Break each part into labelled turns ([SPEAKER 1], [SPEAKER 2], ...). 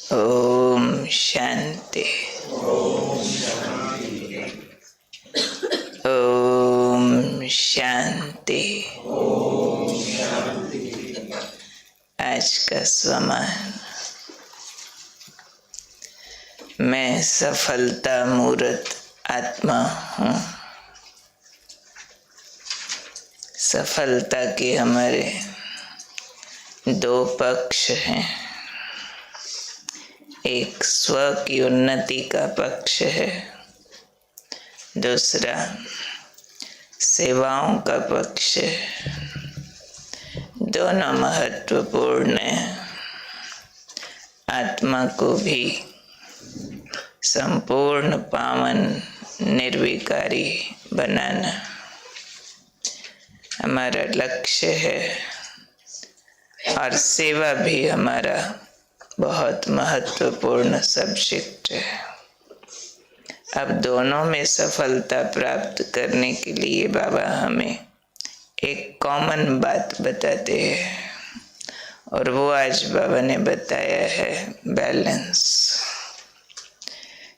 [SPEAKER 1] ओम शांति। ओम शांति। आज का स्वमान। मैं सफलता मूर्त आत्मा हूँ। सफलता के हमारे दो पक्ष हैं। एक स्व की उन्नति का पक्ष है, दूसरा सेवाओं का पक्ष है। दोनों महत्वपूर्ण हैं। आत्मा को भी संपूर्ण पावन निर्विकारी बनाना हमारा लक्ष्य है, और सेवा भी हमारा बहुत महत्वपूर्ण सब्जेक्ट है। अब दोनों में सफलता प्राप्त करने के लिए बाबा हमें एक कॉमन बात बताते हैं, और वो आज बाबा ने बताया है बैलेंस।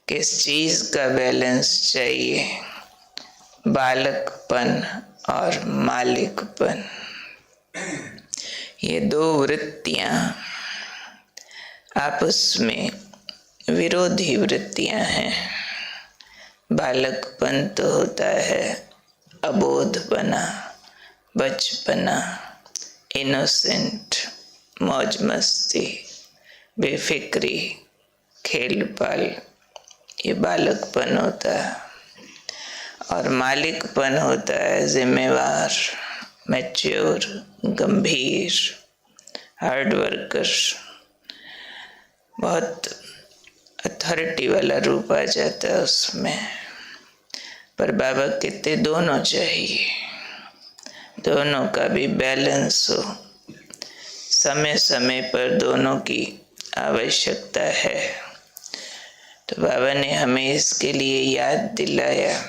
[SPEAKER 1] किस चीज़ का बैलेंस चाहिए? बालकपन और मालिकपन, ये दो वृत्तियाँ आपस में विरोधी वृत्तियाँ हैं। बालकपन तो होता है अबोधपना, बचपना, इनोसेंट, मौज मस्ती, बेफिक्री, खेल पाल, ये बालकपन होता है। और मालिकपन होता है जिम्मेवार, मैच्योर, गंभीर, हार्ड वर्कर, बहुत अथॉरिटी वाला रूप आ जाता है उसमें। पर बाबा कहते दोनों चाहिए, दोनों का भी बैलेंस हो। समय समय पर दोनों की आवश्यकता है। तो बाबा ने हमें इसके लिए याद दिलाया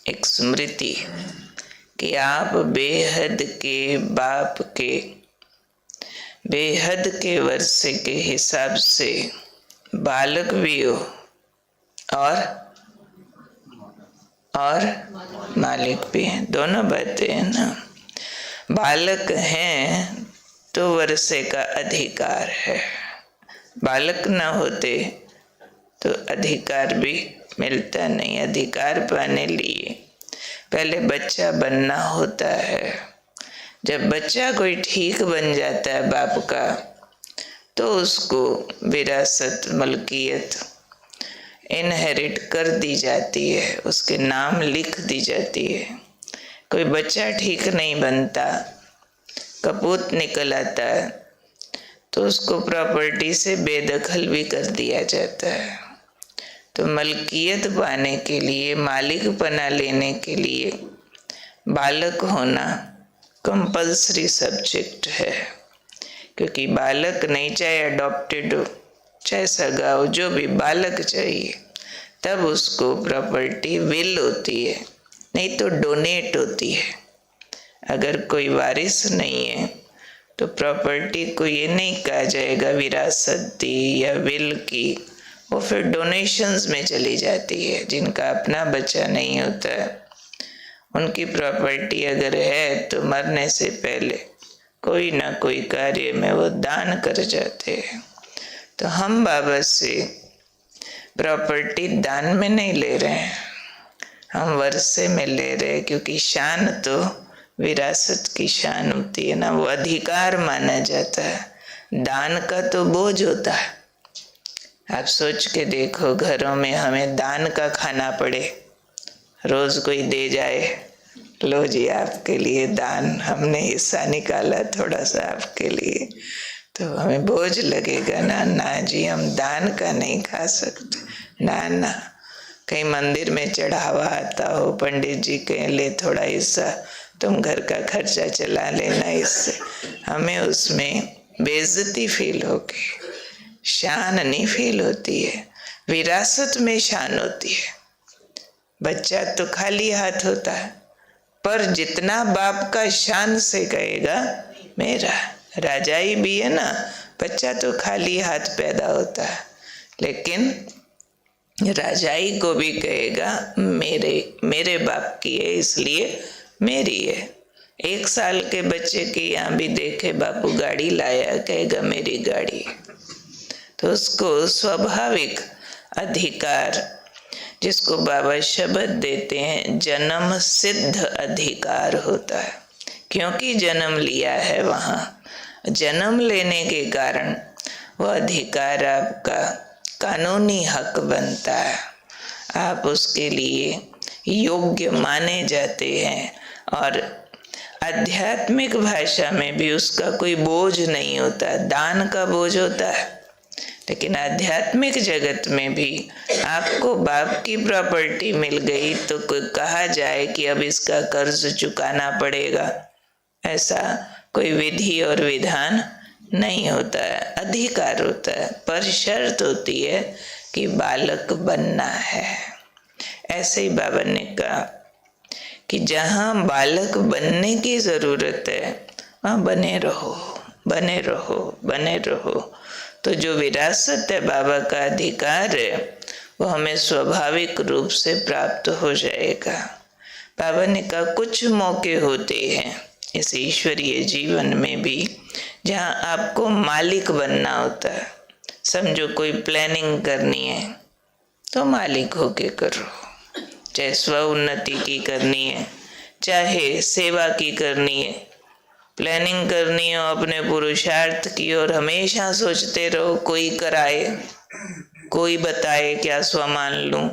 [SPEAKER 1] एक स्मृति कि आप बेहद के बाप के बेहद के वर्षे के हिसाब से बालक भी हो और मालिक भी हैं। दोनों बातें हैं ना। बालक हैं तो वर्षे का अधिकार है, बालक ना होते तो अधिकार भी मिलता नहीं। अधिकार पाने लिए पहले बच्चा बनना होता है। जब बच्चा कोई ठीक बन जाता है बाप का, तो उसको विरासत, मलकियत इनहेरिट कर दी जाती है, उसके नाम लिख दी जाती है। कोई बच्चा ठीक नहीं बनता, कपूत निकल आता है, तो उसको प्रॉपर्टी से बेदखल भी कर दिया जाता है। तो मलकियत पाने के लिए, मालिकपना लेने के लिए बालक होना कंपल्सरी सब्जेक्ट है। क्योंकि बालक नहीं, चाहे अडॉप्टेड हो, चाहे सगा हो, जो भी बालक चाहिए, तब उसको प्रॉपर्टी विल होती है, नहीं तो डोनेट होती है। अगर कोई वारिस नहीं है तो प्रॉपर्टी को ये नहीं कहा जाएगा विरासत दी या विल की, वो फिर डोनेशंस में चली जाती है। जिनका अपना बच्चा नहीं होता है, उनकी प्रॉपर्टी अगर है तो मरने से पहले कोई ना कोई कार्य में वो दान कर जाते हैं। तो हम बाबा से प्रॉपर्टी दान में नहीं ले रहे हैं, हम वर्षे में ले रहे हैं। क्योंकि शान तो विरासत की शान होती है ना, वो अधिकार माना जाता है। दान का तो बोझ होता है। आप सोच के देखो, घरों में हमें दान का खाना पड़े, रोज कोई दे जाए, लो जी आपके लिए दान, हमने हिस्सा निकाला थोड़ा सा आपके लिए, तो हमें बोझ लगेगा ना। ना जी, हम दान का नहीं खा सकते। ना ना, कहीं मंदिर में चढ़ावा आता हो, पंडित जी कहें ले थोड़ा हिस्सा, तुम घर का खर्चा चला लेना, इससे हमें उसमें बेइज्जती फील होगी, शान नहीं फील होती है। विरासत में शान होती है। बच्चा तो खाली हाथ होता है, पर जितना बाप का शान से कहेगा मेरा, राजाई भी है ना, बच्चा तो खाली हाथ पैदा होता है, लेकिन राजाई को भी कहेगा मेरे बाप की है इसलिए मेरी है। 1 साल के बच्चे के यहाँ भी देखे बापू गाड़ी लाया, कहेगा मेरी गाड़ी। तो उसको स्वाभाविक अधिकार, जिसको बाबा शब्द देते हैं, जन्म सिद्ध अधिकार होता है। क्योंकि जन्म लिया है, वहाँ जन्म लेने के कारण वह अधिकार आपका कानूनी हक बनता है। आप उसके लिए योग्य माने जाते हैं और आध्यात्मिक भाषा में भी उसका कोई बोझ नहीं होता। दान का बोझ होता है, लेकिन आध्यात्मिक जगत में भी आपको बाप की प्रॉपर्टी मिल गई तो कहा जाए कि अब इसका कर्ज चुकाना पड़ेगा, ऐसा कोई विधि और विधान नहीं होता है। अधिकार होता है, पर शर्त होती है कि बालक बनना है। ऐसे ही बाबा ने कहा कि जहाँ बालक बनने की जरूरत है वहाँ बने रहो, बने रहो, बने रहो। तो जो विरासत है, बाबा का अधिकार है, वो हमें स्वाभाविक रूप से प्राप्त हो जाएगा। बाबा ने कहा कुछ मौके होते हैं इस ईश्वरीय जीवन में भी जहाँ आपको मालिक बनना होता है। समझो कोई प्लानिंग करनी है तो मालिक होके करो, चाहे स्व उन्नति की करनी है, चाहे सेवा की करनी है। प्लानिंग करनी हो अपने पुरुषार्थ की और हमेशा सोचते रहो कोई कराए, कोई बताए क्या स्व मान लूं,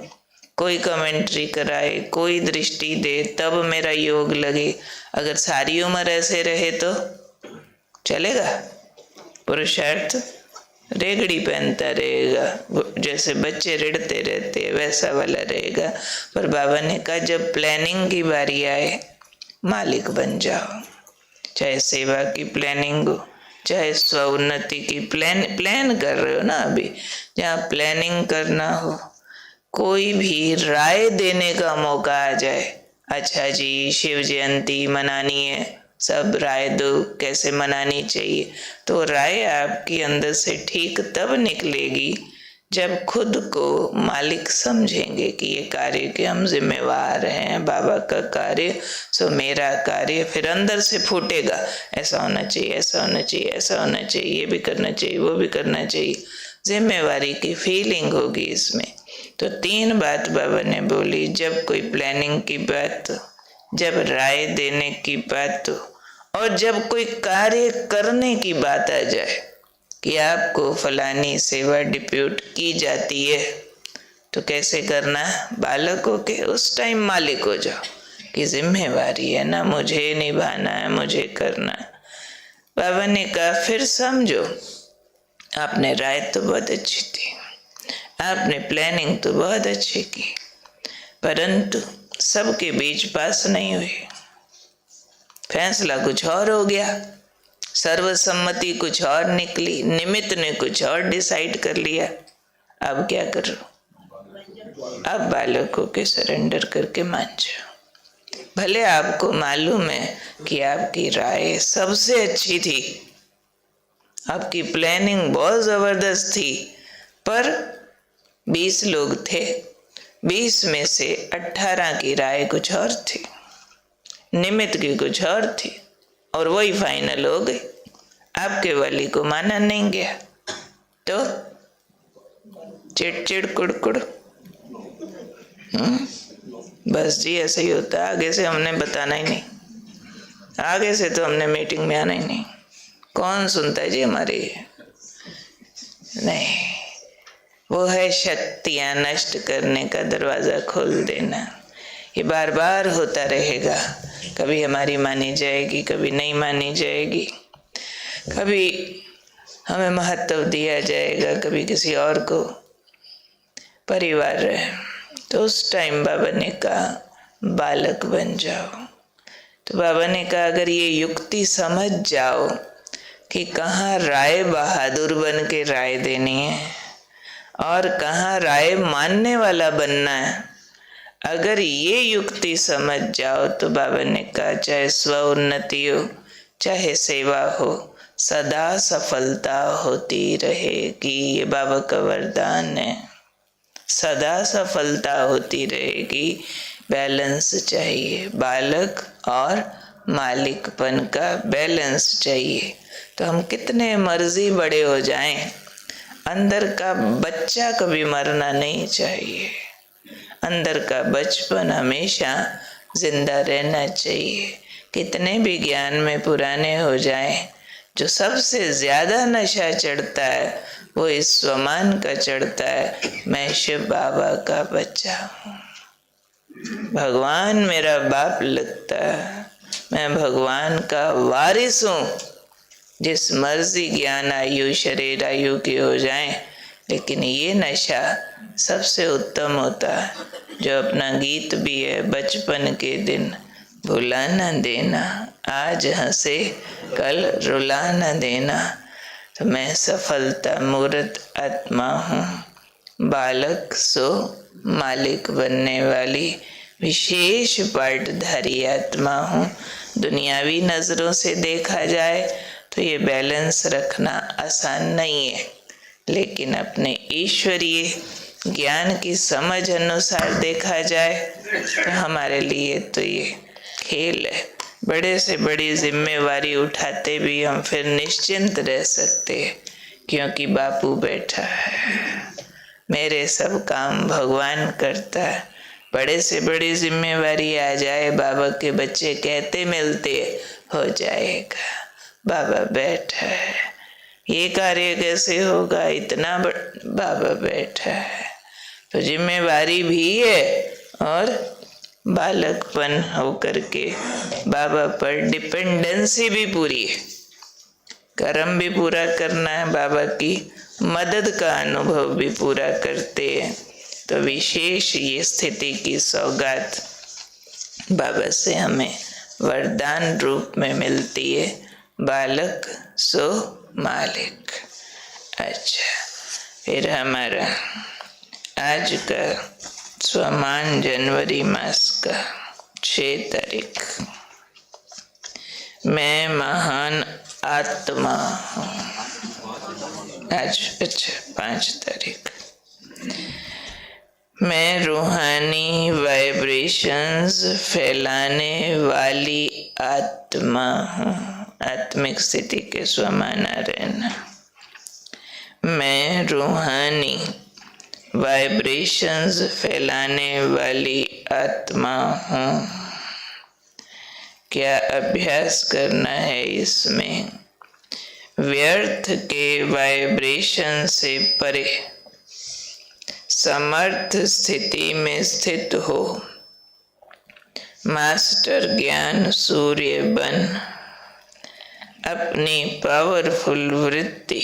[SPEAKER 1] कोई कमेंट्री कराए, कोई दृष्टि दे तब मेरा योग लगे। अगर सारी उम्र ऐसे रहे तो चलेगा? पुरुषार्थ रेगड़ी पहनता रहेगा, जैसे बच्चे रिड़ते रहते हैं वैसा वाला रहेगा। पर बाबा ने कहा जब प्लानिंग की बारी आए मालिक बन जाओ। चाहे सेवा की प्लानिंग हो, चाहे स्व उन्नति की प्लान कर रहे हो ना, अभी जहाँ प्लानिंग करना हो, कोई भी राय देने का मौका आ जाए, अच्छा जी शिव जयंती मनानी है, सब राय दो कैसे मनानी चाहिए, तो राय आपकी अंदर से ठीक तब निकलेगी जब खुद को मालिक समझेंगे कि ये कार्य के हम जिम्मेवार हैं, बाबा का कार्य सो मेरा कार्य। फिर अंदर से फूटेगा ऐसा होना चाहिए, ऐसा होना चाहिए, ऐसा होना चाहिए, ये भी करना चाहिए, वो भी करना चाहिए, जिम्मेवारी की फीलिंग होगी इसमें। तो 3 बात बाबा ने बोली, जब कोई प्लानिंग की बात, जब राय देने की बात और जब कोई कार्य करने की बात आ जाए कि आपको फलानी सेवा डिप्यूट की जाती है तो कैसे करना है? बालक हो के उस टाइम मालिक हो जाओ कि जिम्मेवारी है ना, मुझे निभाना है, मुझे करना है। बाबा ने कहा फिर समझो आपने राय तो बहुत अच्छी थी, आपने प्लानिंग तो बहुत अच्छी की, परंतु सबके बीच पास नहीं हुई, फैसला कुछ और हो गया, सर्वसम्मति कुछ और निकली, निमित्त ने कुछ और डिसाइड कर लिया। अब क्या करो? अब बालकों के सरेंडर करके मान जाओ। भले आपको मालूम है कि आपकी राय सबसे अच्छी थी, आपकी प्लानिंग बहुत जबरदस्त थी, पर 20 लोग थे, 20 में से 18 की राय कुछ और थी, निमित्त की कुछ और थी, और वही फाइनल हो गई। आपके वाली को माना नहीं गया तो चिड़ कुड़कुड़। बस जी ऐसा ही होता है। आगे से हमने बताना ही नहीं, आगे से तो हमने मीटिंग में आना ही नहीं। कौन सुनता है जी हमारी? नहीं, वो है शक्तियां नष्ट करने का दरवाजा खोल देना। ये बार बार होता रहेगा, कभी हमारी मानी जाएगी, कभी नहीं मानी जाएगी, कभी हमें महत्व दिया जाएगा, कभी किसी और को। परिवार है तो उस टाइम बाबा ने कहा बालक बन जाओ। तो बाबा ने कहा अगर ये युक्ति समझ जाओ कि कहाँ राय बहादुर बन के राय देनी है और कहाँ राय मानने वाला बनना है, अगर ये युक्ति समझ जाओ तो बाबा ने कहा चाहे स्व उन्नति हो, चाहे सेवा हो, सदा सफलता होती रहेगी। ये बाबा का वरदान है, सदा सफलता होती रहेगी। बैलेंस चाहिए, बालक और मालिकपन का बैलेंस चाहिए। तो हम कितने मर्जी बड़े हो जाएं, अंदर का बच्चा कभी मरना नहीं चाहिए। अंदर का बचपन हमेशा जिंदा रहना चाहिए। कितने भी ज्ञान में पुराने हो जाएं, जो सबसे ज्यादा नशा चढ़ता है वो इस स्वमान का चढ़ता है, मैं शिव बाबा का बच्चा हूँ, भगवान मेरा बाप लगता है, मैं भगवान का वारिस हूँ। जिस मर्जी ज्ञान आयु शरीर आयु की हो जाए, लेकिन ये नशा सबसे उत्तम होता है। जो अपना गीत भी है, बचपन के दिन भुला न देना, आज हंसे कल रुला न देना। तो मैं सफलता मूर्त आत्मा हूँ, बालक सो मालिक बनने वाली विशेष पार्टधारी आत्मा हूँ। दुनियावी नजरों से देखा जाए तो ये बैलेंस रखना आसान नहीं है, लेकिन अपने ईश्वरीय ज्ञान की समझ अनुसार देखा जाए तो हमारे लिए तो ये खेल है। बड़े से बड़ी जिम्मेवारी उठाते भी हम फिर निश्चिंत रह सकते हैं, क्योंकि बापू बैठा है, मेरे सब काम भगवान करता है। बड़े से बड़ी जिम्मेवारी आ जाए, बाबा के बच्चे कहते मिलते हो जाएगा, बाबा बैठा है, ये कार्य कैसे होगा, इतना बाबा बैठा है। तो जिम्मेवारी भी है और बालकपन होकर के बाबा पर डिपेंडेंसी भी पूरी है। कर्म भी पूरा करना है, बाबा की मदद का अनुभव भी पूरा करते हैं। तो विशेष ये स्थिति की सौगात बाबा से हमें वरदान रूप में मिलती है, बालक सो मालिक। अच्छा, फिर हमारा आज का स्वमान जनवरी मास का 6 तारीख, मैं महान आत्मा हूँ। आज अच्छा 5 तारीख, मैं रूहानी वाइब्रेशंस फैलाने वाली आत्मा हूँ। आत्मिक स्थिति के स्वमाना रहना। मैं रूहानी वाइब्रेशंस फैलाने वाली आत्मा हूँ। क्या अभ्यास करना है इसमें? व्यर्थ के वाइब्रेशन से परे समर्थ स्थिति में स्थित हो, मास्टर ज्ञान सूर्य बन अपनी पावरफुल वृत्ति।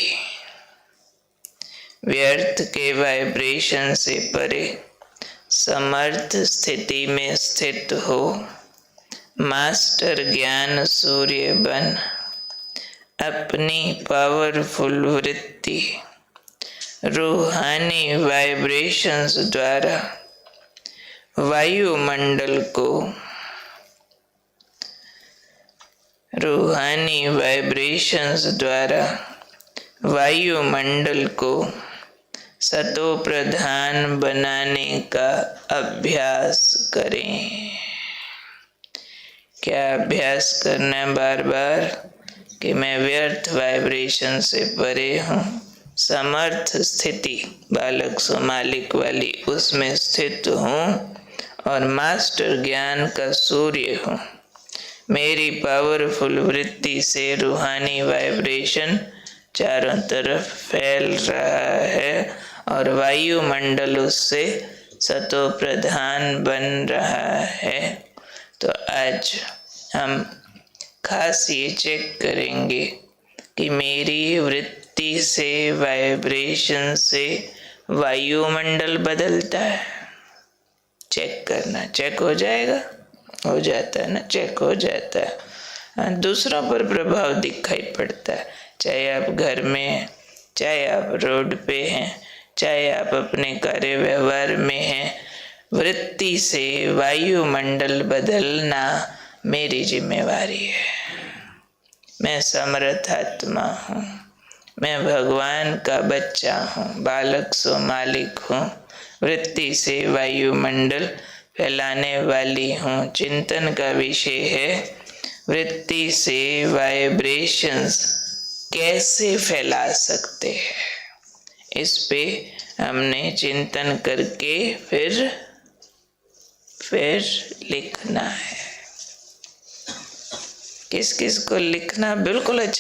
[SPEAKER 1] व्यर्थ के वाइब्रेशन से परे समर्थ स्थिति में स्थित हो, मास्टर ज्ञान सूर्य बन अपनी पावरफुल वृत्ति। रूहानी वाइब्रेशंस द्वारा वायुमंडल को, रूहानी वाइब्रेशंस द्वारा वायुमंडल को सतो प्रधान बनाने का अभ्यास करें। क्या अभ्यास करना है बार बार कि मैं व्यर्थ वाइब्रेशन से परे हूँ, समर्थ स्थिति बालक सो मालिक वाली उसमें स्थित हूँ और मास्टर ज्ञान का सूर्य हूँ। मेरी पावरफुल वृत्ति से रूहानी वाइब्रेशन चारों तरफ फैल रहा है और वायुमंडल उससे सतो प्रधान बन रहा है। तो आज हम खास ये चेक करेंगे कि मेरी वृत्ति से, वाइब्रेशन से वायुमंडल बदलता है। चेक करना, चेक हो जाएगा, हो जाता है ना, चेक हो जाता है। दूसरों पर प्रभाव दिखाई पड़ता है, चाहे आप घर में हैं, चाहे आप रोड पे हैं, चाहे आप अपने कार्य व्यवहार में हैं। वृत्ति से वायुमंडल बदलना मेरी जिम्मेवारी है। मैं समर्थ आत्मा हूँ, मैं भगवान का बच्चा हूँ, बालक सो मालिक हूँ, वृत्ति से वायुमंडल फैलाने वाली हूँ। चिंतन का विषय है वृत्ति से वाइब्रेशंस कैसे फैला सकते हैं। इस पे हमने चिंतन करके फिर लिखना है। किस किस को लिखना बिल्कुल अच्छा